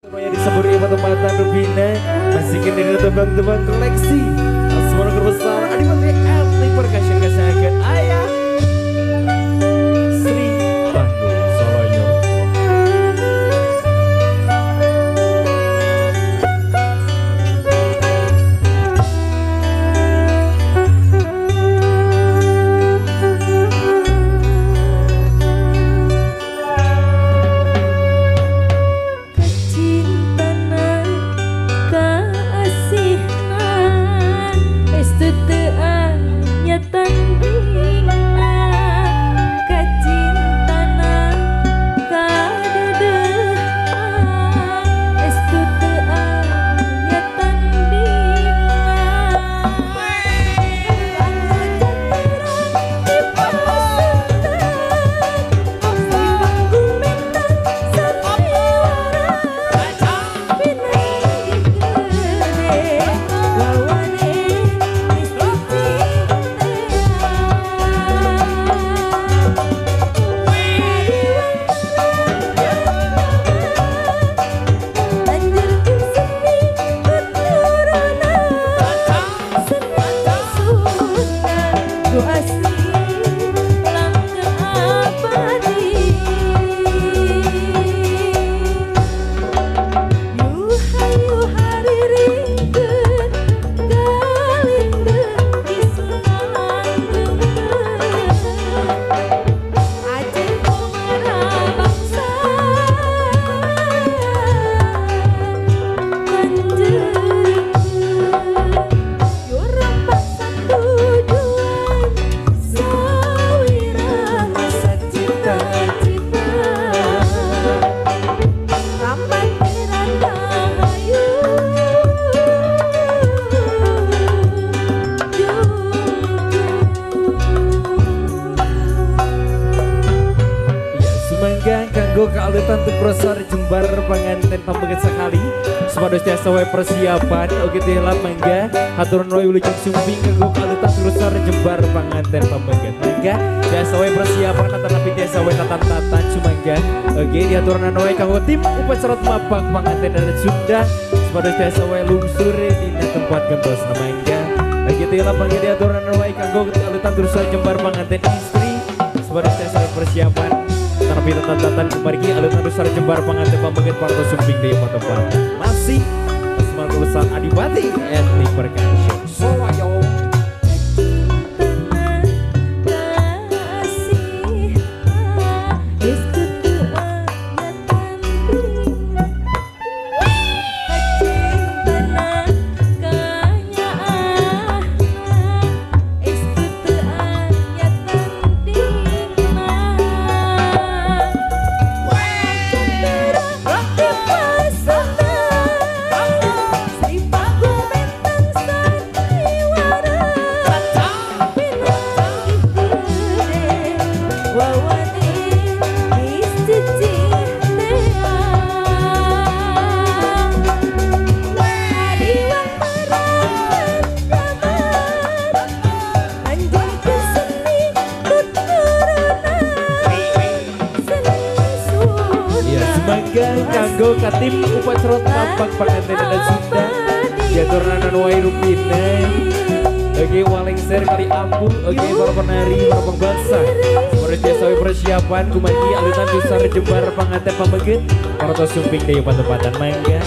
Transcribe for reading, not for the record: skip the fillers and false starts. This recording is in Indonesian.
Semuanya diseburi tempatan Rubina masih kini tebang-tebang koleksi Asmara Terbesar Adipati Ethnic Percussion kesayangan ayah Sri Bandung Soloyo. Kanggo kealutan untuk prosor jembar panganten pambeget sekali sepados tiasa wae persiapan oke tiala mangga haturun wae wilujeng sumping kanggo kealutan prosor jembar panganten pambeget mangga tiasa wae persiapan tatapi tiasa wae tatan-tatan sumangga oke diaturan wae kanggo tim upacara mapak panganten dan Sunda sepados tiasa wae lungsur dina tempat gentos mangga oke tiala mangga diaturan wae kanggo kealutan prosor jembar panganten istri sepados tiasa wae persiapan tapi tatan-tatan kembali alun besar jembar panganten pambeget parto sumping di tempat masih Asmara Terbesar Adipati Ethnic Percussion Soloyo. Kanggo katim upacara mapak panganten dan Sunda diaturnanan wae rupina oke walengser kali ampun oke para penari para pengbangsa seperti sawi persiapan kumaki alutan besar jembar panganten pambeget parto sumping deui patempatan mangga.